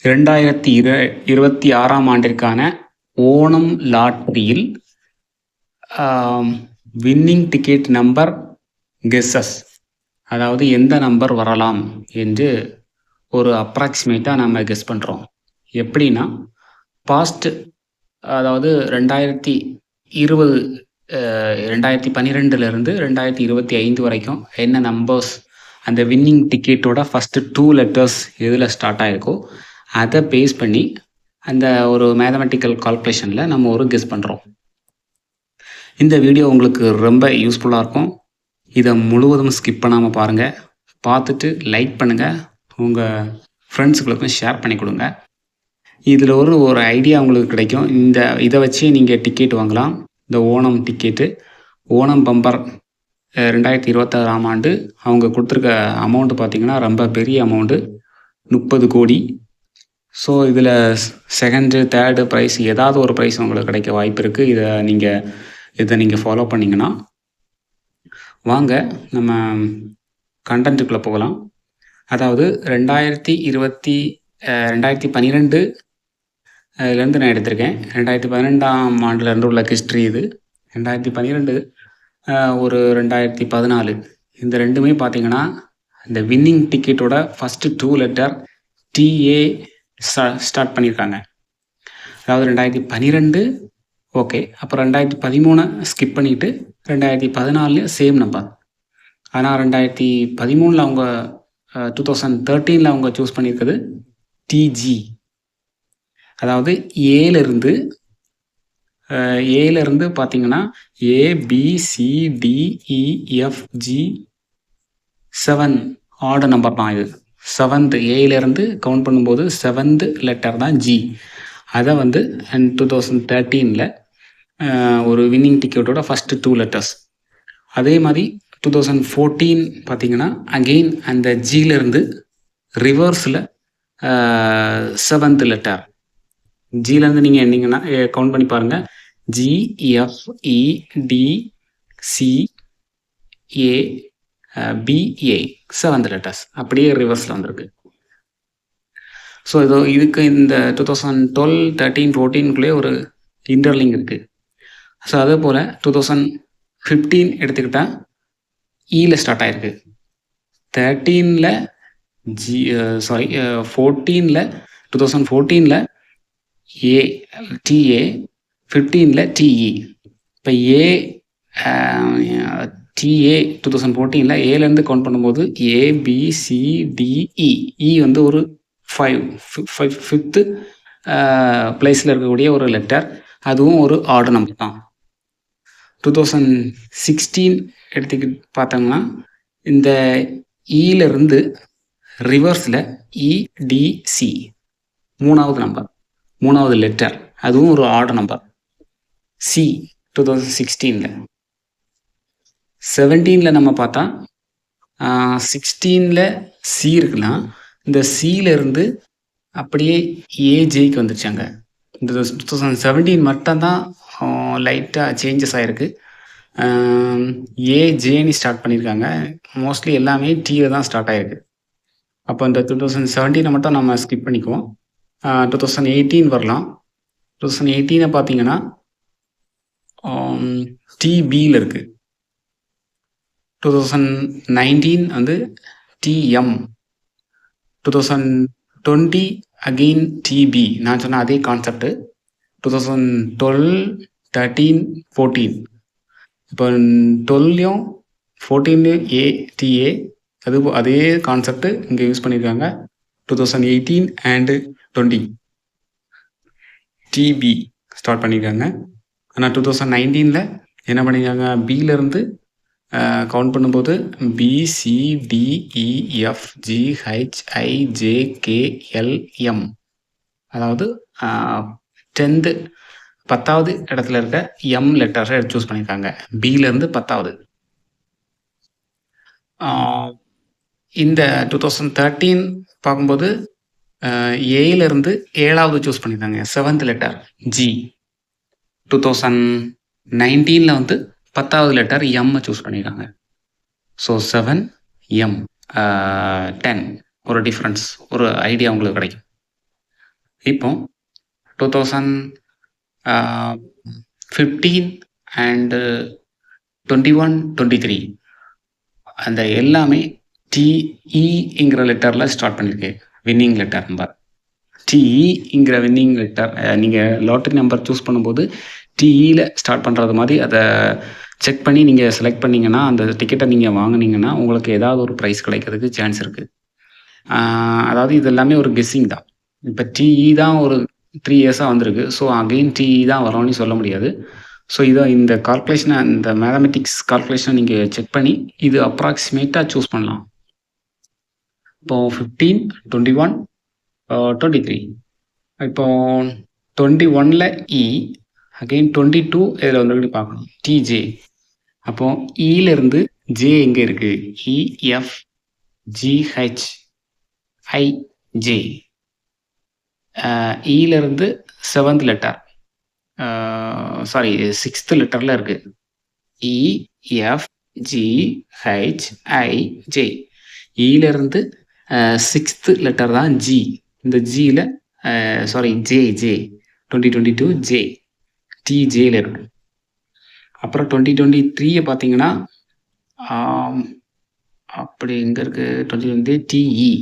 2026ஆம் ஆண்டிற்கான ஓணம் லாட்டரியில் winning ticket number guesses, அதாவது எந்த நம்பர் வரலாம் என்று ஒரு அப்ராக்சிமேட்டாக நம்ம கெஸ் பண்ணுறோம். எப்படின்னா, பாஸ்ட் அதாவது 2012லேருந்து 2025 வரைக்கும் என்ன நம்பர்ஸ் அந்த வின்னிங் டிக்கெட்டோட ஃபஸ்ட்டு 2 லெட்டர்ஸ் எதில் ஸ்டார்ட் ஆகிருக்கோ அதை பேஸ் பண்ணி அந்த ஒரு மேத்தமெட்டிக்கல் கால்குலேஷனில் நம்ம ஒரு கெஸ் பண்ணுறோம். இந்த வீடியோ உங்களுக்கு ரொம்ப யூஸ்ஃபுல்லாக இருக்கும். இதை முழுவதும் ஸ்கிப் பண்ணாமல் பாருங்கள். பார்த்துட்டு லைக் பண்ணுங்கள், உங்கள் ஃப்ரெண்ட்ஸுகளுக்கும் ஷேர் பண்ணி கொடுங்க. இதில் ஒரு ஐடியா உங்களுக்கு கிடைக்கும். இதை வச்சு நீங்கள் டிக்கெட் வாங்கலாம். இந்த ஓணம் டிக்கெட்டு, ஓணம் பம்பர் 2026ஆம் ஆண்டு அவங்க கொடுத்துருக்க அமௌண்ட்டு பார்த்திங்கன்னா ரொம்ப பெரிய அமௌண்ட்டு, 30 கோடி. ஸோ இதில் செகண்டு, தேர்டு ப்ரைஸ் ஏதாவது ஒரு ப்ரைஸ் உங்களுக்கு கிடைக்க வாய்ப்பு இருக்குது. இதை நீங்கள் ஃபாலோ பண்ணிங்கன்னா வாங்க நம்ம கண்டென்ட்டுக்குள்ளே போகலாம். அதாவது 2012 இதுலேருந்து நான் எடுத்திருக்கேன். 2012ஆம் ஆண்டுலேருந்து உள்ள ஹிஸ்ட்ரி இது. 2012 ஒரு 2014 இந்த ரெண்டுமே பார்த்திங்கன்னா இந்த வின்னிங் டிக்கெட்டோட ஃபஸ்ட்டு 2 லெட்டர் டிஏ ஸ்டார்ட் பண்ணியிருக்காங்க. அதாவது 2012 ஓகே, அப்புறம் 2013 ஸ்கிப் பண்ணிவிட்டு 2014 சேம் நம்பர். ஆனால் 2013 அவங்க 2013 அவங்க சூஸ் பண்ணியிருக்கிறது டிஜி. அதாவது ஏலேருந்து பார்த்தீங்கன்னா ABCDEFG 7 ஆட் நம்பர் தான் இது. 7th ஏலேருந்து கவுண்ட் பண்ணும்போது 7th லெட்டர் தான் ஜி. அதை 2013 ஒரு வின்னிங் டிக்கெட்டோட ஃபஸ்ட்டு 2 லெட்டர்ஸ். அதே மாதிரி 2014 பார்த்தீங்கன்னா அகெயின் அந்த ஜியிலேருந்து ரிவர்ஸில் 7th லெட்டர். ஜிலேருந்து நீங்கள் என்னங்கன்னா கவுண்ட் பண்ணி பாருங்கள். GFEDCABA 7th லெட்டர்ஸ் அப்படியே ரிவர்ஸில் வந்திருக்கு. ஸோ இதுக்கு இந்த 2012, 13, 14க்குள்ளே ஒரு இன்டர்லிங்க் இருக்குது. ஸோ அதே போல் 2015 எடுத்துக்கிட்டால் இயில் ஸ்டார்ட் ஆகிருக்கு. 2014 டிஏ, 15 டிஇ. இப்போ டிஏ 2014 ஏலேருந்து கவுண்ட் பண்ணும்போது ABCDE ஒரு 5th பிளேஸில் இருக்கக்கூடிய ஒரு லெட்டர். அதுவும் ஒரு ஆட் நம்பர் தான். 2016 எடுத்துக்கிட்டு பார்த்தோம்னா இந்த இலேருந்து ரிவர்ஸில் EDC 3வது நம்பர், 3வது லெட்டர், அதுவும் ஒரு ஆட் நம்பர். சி 2016. 17 நம்ம பார்த்தா 16 சி இருக்குன்னா இந்த சியிலேருந்து அப்படியே ஏஜேக்கு வந்துருச்சாங்க. இந்த 2017 மட்டும்தான் லைட்டாக சேஞ்சஸ் ஆகிருக்கு. ஏஜேன்னு ஸ்டார்ட் பண்ணியிருக்காங்க. மோஸ்ட்லி எல்லாமே டீயில் தான் ஸ்டார்ட் ஆகிருக்கு. அப்போ இந்த 2017 மட்டும் நம்ம ஸ்கிப் பண்ணிக்குவோம். 2018 வரலாம். 2018 பார்த்தீங்கன்னா டிபியில் இருக்குது. 2019 டிஎம். 2020 again DP. நான் சொன்ன அதே கான்செப்டு. 2012, 13, 14. இப்போ 12லையும் 14லையும் டிஏ, அதே கான்செப்டு இங்கே யூஸ் பண்ணியிருக்காங்க. 2018 அண்டு 20 டிபி ஸ்டார்ட் பண்ணியிருக்காங்க. ஆனால் 2019 என்ன பண்ணியிருக்காங்க, பியிலேருந்து கவுண்ட் பண்ணும்போது BCDEFGHIJKLM, அதாவது 10வது இடத்துல இருக்க எம் லெட்டர்ஸை சூஸ் பண்ணியிருக்காங்க. பியிலேருந்து 10வது. இந்த 2013 பார்க்கும்போது ஏலேருந்து 7வது சூஸ் பண்ணியிருக்காங்க, 7th லெட்டர் ஜி. 2019 10வது லெட்டர் எம் சூஸ் பண்ணியிருக்காங்க. ஸோ 7 எம் 10 ஒரு டிஃப்ரென்ஸ், ஒரு ஐடியா உங்களுக்கு கிடைக்கும். இப்போ 2015 அண்ட் 21, 23 அந்த எல்லாமே டிஇங்கிற லெட்டரில் ஸ்டார்ட் பண்ணியிருக்கு. வின்னிங் லெட்டர் நம்பர் டிஇங்கிற வின்னிங் லெட்டர். நீங்கள் லாட்டரி நம்பர் சூஸ் பண்ணும்போது டிஇயில் ஸ்டார்ட் பண்ணுறது மாதிரி அதை செக் பண்ணி நீங்கள் செலக்ட் பண்ணிங்கன்னா, அந்த டிக்கெட்டை நீங்கள் வாங்கினீங்கன்னா உங்களுக்கு ஏதாவது ஒரு ப்ரைஸ் கிடைக்கிறதுக்கு சான்ஸ் இருக்குது. அதாவது இது எல்லாமே ஒரு கெஸ்ஸிங் தான். இப்போ டிஇ தான் ஒரு 3 இயர்ஸாக வந்திருக்கு. ஸோ அகெயின் டிஇ தான் வரும்னு சொல்ல முடியாது. ஸோ இதை இந்த கால்குலேஷனை, இந்த மேத்தமெட்டிக்ஸ் கால்குலேஷனை நீங்கள் செக் பண்ணி இது அப்ராக்சிமேட்டாக சூஸ் பண்ணலாம். இப்போ 15, 21, 23. இப்போ 21ல் இ, அகெயின் 22 இதில் வந்து பார்க்கணும் டிஜே. அப்போ இலேருந்து ஜே எங்கே இருக்குது? E F G H I J. இலேருந்து 7th லெட்டர், சாரி 6th லெட்டரில் இருக்குது. இஎஃப்ஜிஹெச்ஐஜே. இலேருந்து 6th லெட்டர் தான் ஜி. இந்த ஜியில் சாரி ஜே 2022 ஜே டிஜேயில் இருக்கு. அப்புறம் 2023 பார்த்தீங்கன்னா அப்படி எங்கே இருக்குது? 2023 டிஇ.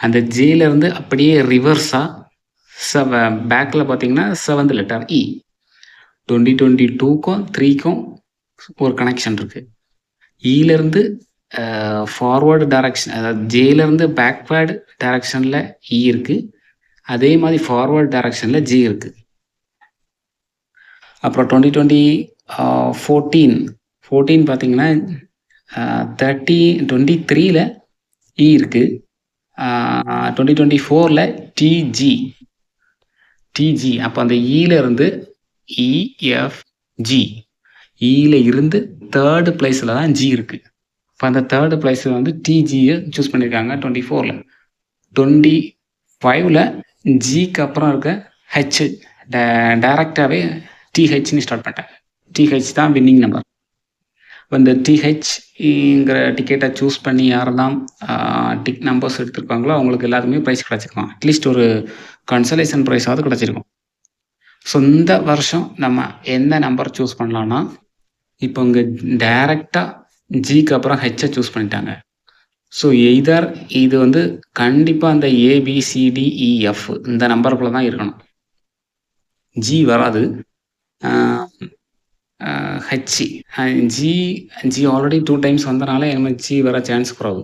அந்த ஜேலேருந்து அப்படியே ரிவர்ஸாக பேக்கில் பார்த்தீங்கன்னா 7th லெட்டர் இ. 2022க்கும் 3க்கும் ஒரு கனெக்ஷன் இருக்குது. இலேருந்து ஃபார்வர்டு டைரக்ஷன், அதாவது ஜேலேருந்து பேக்வேர்டு டைரக்ஷனில் இ இருக்குது. அதே மாதிரி ஃபார்வர்டு டைரக்ஷனில் ஜே இருக்குது. அப்புறம் 2014 பார்த்தீங்கன்னா 23ல் இ இருக்குது. 2024ல் டிஜி. அப்போ அந்த இலேருந்து இஎஃப்ஜி, இயில் இருந்து 3rd பிளேஸில் தான் ஜி இருக்குது. இப்போ அந்த 3rd பிளேஸில் வந்து டிஜியை சூஸ் பண்ணியிருக்காங்க 24ல். 25ல் ஜிக்கு அப்புறம் இருக்க ஹெச் டைரெக்டாகவே டிஹெச்னு ஸ்டார்ட் பண்ணிட்டேன். டிஹெச் தான் வின்னிங் நம்பர். இப்போ இந்த டிஹெச்ங்கிற டிக்கெட்டை சூஸ் பண்ணி யாரெல்லாம் நம்பர்ஸ் எடுத்திருக்காங்களோ அவங்களுக்கு எல்லாத்துக்குமே ப்ரைஸ் கிடச்சிருக்கும். அட்லீஸ்ட் ஒரு கன்சலேஷன் ப்ரைஸாவது கிடச்சிருக்கும். ஸோ இந்த வருஷம் நம்ம எந்த நம்பர் சூஸ் பண்ணலான்னா, இப்போ இங்கே டைரெக்டாக ஜிக்கு அப்புறம் ஹெச்சை சூஸ் பண்ணிட்டாங்க. ஸோ எய்தர் இது வந்து கண்டிப்பாக அந்த ஏபிசிடிஇஎஃப் இந்த நம்பருக்குள்ளே தான் இருக்கணும். ஜி வராது. ஹெச்சி ஜி ஆல்ரெடி 2 டைம்ஸ் வந்தனால எனக்கு ஜி வர சான்ஸ் குறைவு.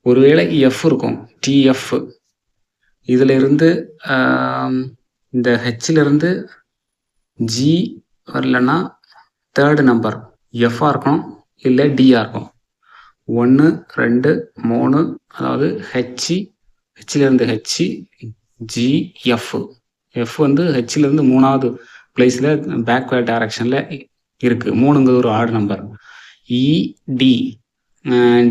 ஒருவேளை எஃப் இருக்கும், டிஎஃப். இதில் இருந்து இந்த ஹெச்சிலிருந்து ஜி வரலன்னா 3rd நம்பர் எஃப்ஆ இருக்கும், இல்லை டிஆ இருக்கும். 1, 2, 3, அதாவது ஹெச்சிலிருந்து ஹெச்சி ஜி எஃப். எஃப் வந்து ஹெச்சிலிருந்து 3வது பிளேஸில் பேக்வேர்ட் டைரக்ஷனில் இருக்குது. 3ங்கிறது ஒரு ஆட் நம்பர். இடி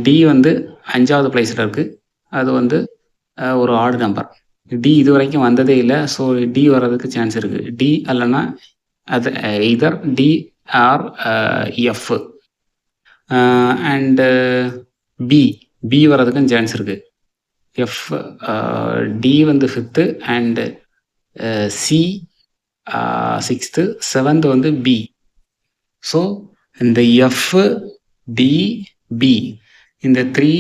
டி வந்து 5வது பிளேஸில் இருக்குது. அது வந்து ஒரு ஆட் நம்பர். டி இது வரைக்கும் வந்ததே இல்லை. ஸோ டி வர்றதுக்கு சான்ஸ் இருக்குது. டி அல்லனா அது either D or F. And B வர்றதுக்கும் சான்ஸ் இருக்குது. எஃப் டி வந்து 5th and C 6th, 7th வந்து பி. ஸோ இந்த எஃப் டி பி இந்த 3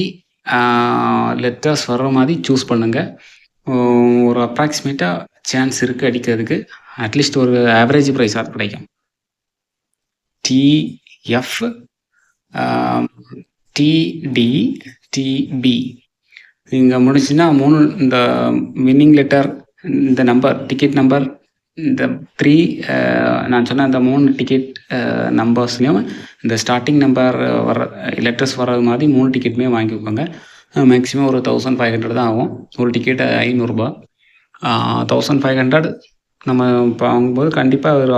லெட்டர்ஸ் வர்ற மாதிரி சூஸ் பண்ணுங்கள். ஒரு அப்ராக்சிமேட்டாக சான்ஸ் இருக்குது அடிக்கிறதுக்கு. அட்லீஸ்ட் ஒரு ஆவரேஜ் ப்ரைஸாக கிடைக்கும். டிஎஃப், டிடி, டிபி இங்கே முடிச்சுன்னா 3 இந்த வின்னிங் லெட்டர், இந்த நம்பர் டிக்கெட் நம்பர், இந்த 3 நான் சொன்ன அந்த 3 டிக்கெட் நம்பர்ஸ்லையும் இந்த ஸ்டார்டிங் நம்பர் வர லெட்டர்ஸ் வர்றது மாதிரி 3 டிக்கெட்டுமே வாங்கிக்கோங்க. மேக்ஸிமம் ஒரு 1500 தான் ஆகும். ஒரு டிக்கெட்டு 500 ரூபா. 1500 நம்ம இப்போ வாங்கும்போது கண்டிப்பாக ஒரு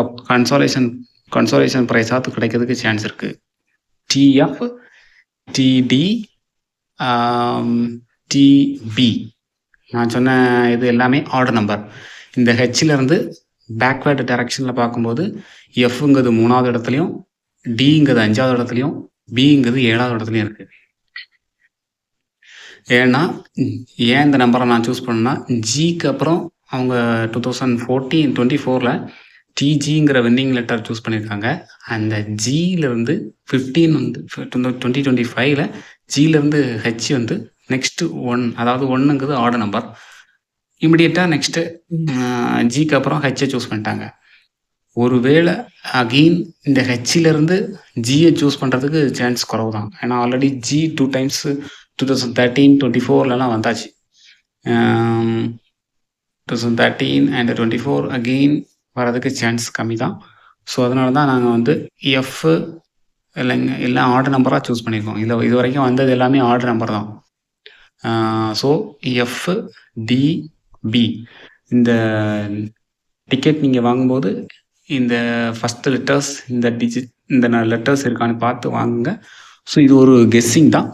கன்சோலேஷன் ப்ரைஸாக கிடைக்கிறதுக்கு சான்ஸ் இருக்குது. டிஎஃப், டிடி, டிபி நான் சொன்ன இது எல்லாமே ஆர்டர் நம்பர். இந்த ஹெச்சிலேருந்து பேக்வேர்டு டைரக்ஷனில் பார்க்கும்போது எஃப்ங்கிறது 3வது இடத்துலையும், டிங்கிறது 5வது இடத்துலையும், பிங்கிறது 7வது இடத்துலையும் இருக்குது. ஏன்னா ஏன் இந்த நம்பரை நான் சூஸ் பண்ணேன்னா, ஜிக்கு அப்புறம் அவங்க 2024ல் டிஜிங்கிற வின்னிங் லெட்டர் சூஸ் பண்ணியிருக்காங்க. அந்த ஜியிலேருந்து 15 வந்து 2025ல் ஜியிலேருந்து ஹெச் வந்து நெக்ஸ்ட்டு 1, அதாவது 1ங்கிறது ஆட் நம்பர். இமிடியேட்டாக நெக்ஸ்ட்டு ஜிக்கு அப்புறம் ஹெச்சை சூஸ் பண்ணிட்டாங்க. ஒருவேளை அகெயின் இந்த ஹெச்சிலேருந்து ஜியை சூஸ் பண்ணுறதுக்கு சான்ஸ் குறவு தான். ஏன்னா ஆல்ரெடி ஜி 2 டைம்ஸ் 2013, 24லலாம் வந்தாச்சு. 2013 அண்ட் 24 அகெயின் வரதுக்கு சான்ஸ் கம்மி தான். ஸோ அதனால தான் நாங்கள் வந்து எஃப் இல்லைங்க எல்லாம் ஆர்டர் நம்பராக சூஸ் பண்ணியிருக்கோம். இதில் இது வரைக்கும் வந்தது எல்லாமே ஆர்டர் நம்பர் தான். ஸோ எஃப் டி பி இந்த டிக்கெட் நீங்கள் வாங்கும்போது இந்த ஃபஸ்ட்டு லெட்டர்ஸ் இந்த லெட்டர்ஸ் இருக்கான்னு பார்த்து வாங்குங்க. ஸோ இது ஒரு கெஸ்ஸிங் தான்.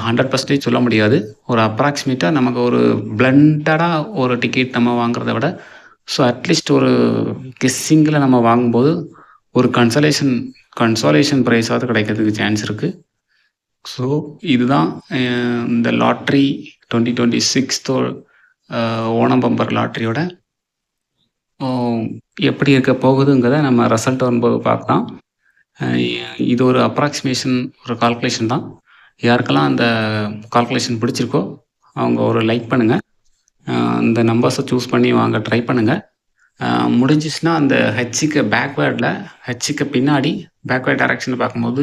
100% சொல்ல முடியாது. ஒரு அப்ராக்சிமேட்டாக நமக்கு ஒரு பிளண்டடாக ஒரு டிக்கெட் நம்ம வாங்குறத விட ஸோ அட்லீஸ்ட் ஒரு கெஸ்ஸிங்கில் நம்ம வாங்கும்போது ஒரு கன்சாலேஷன் ப்ரைஸாவது கிடைக்கிறதுக்கு சான்ஸ் இருக்குது. ஸோ இதுதான் இந்த லாட்ரி 2026 ஓணம் பம்பர் லாட்ரியோட எப்படி இருக்க போகுதுங்கிறத நம்ம ரிசல்ட் வரும்போது பார்க்கலாம். இது ஒரு அப்ராக்சிமேஷன், ஒரு கால்குலேஷன் தான். யாருக்கெல்லாம் அந்த கால்குலேஷன் பிடிச்சிருக்கோ அவங்க ஒரு லைக் பண்ணுங்கள். இந்த நம்பர்ஸை சூஸ் பண்ணி வாங்க ட்ரை பண்ணுங்கள். முடிஞ்சிச்சுன்னா அந்த ஹெச்சுக்கு பேக்வேர்டில் ஹெச்சுக்கு பின்னாடி பேக்வேர்ட் டைரக்ஷன் பார்க்கும்போது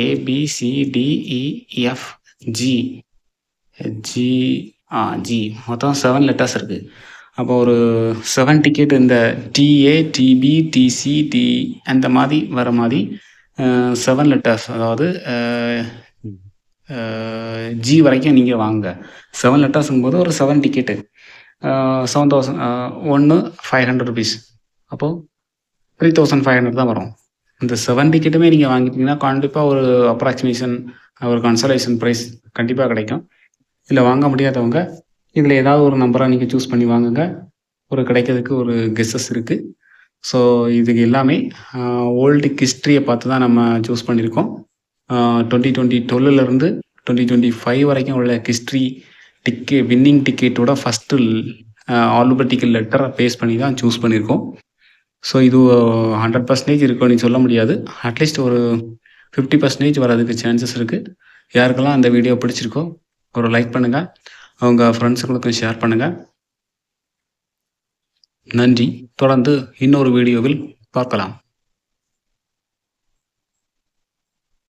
ABCDEF ஜி மொத்தம் 7 லெட்டர்ஸ் இருக்குது. அப்போ ஒரு 7 டிக்கெட் இந்த டிஏ, டிபி, டிசி, டி அந்த மாதிரி வர மாதிரி 7 லெட்டர்ஸ், அதாவது ஜி வரைக்கும் நீங்கள் வாங்க. 7 லெட்டர்ஸுங்கும் போது ஒரு 7 டிக்கெட்டு 7,000 ஒன்று 500 ருபீஸ், அப்போது 3,500 தான் வரும். இந்த 7 டிக்கெட்டுமே நீங்கள் வாங்கிட்டீங்கன்னா கண்டிப்பாக ஒரு அப்ராக்சிமேஷன், ஒரு கன்சலேஷன் ப்ரைஸ் கண்டிப்பாக கிடைக்கும். இதில் வாங்க முடியாதவங்க இதில் ஏதாவது ஒரு நம்பராக நீங்கள் சூஸ் பண்ணி வாங்குங்க. ஒரு கிடைக்கிறதுக்கு ஒரு கெஸ்ஸஸ் இருக்குது. ஸோ இதுக்கு எல்லாமே ஓல்டு ஹிஸ்ட்ரியை பார்த்து தான் நம்ம சூஸ் பண்ணியிருக்கோம். 2012லேருந்து 2025 வரைக்கும் உள்ள ஹிஸ்ட்ரி வின்னிங் டிக்கெட்டோட ஃபஸ்ட்டு ஆல்பபெட்டிக்கல் லெட்டரை பேஸ் பண்ணி தான் சூஸ் பண்ணியிருக்கோம். ஸோ இது 100% இருக்குன்னு சொல்ல முடியாது. அட்லீஸ்ட் ஒரு 50% வரதுக்கு சான்சஸ் இருக்குது. யாருக்கெல்லாம் அந்த வீடியோ பிடிச்சிருக்கோ ஒரு லைக் பண்ணுங்கள், அவங்க ஃப்ரெண்ட்ஸுங்களுக்கும் ஷேர் பண்ணுங்கள். நன்றி. தொடர்ந்து இன்னொரு வீடியோவில் பார்க்கலாம்.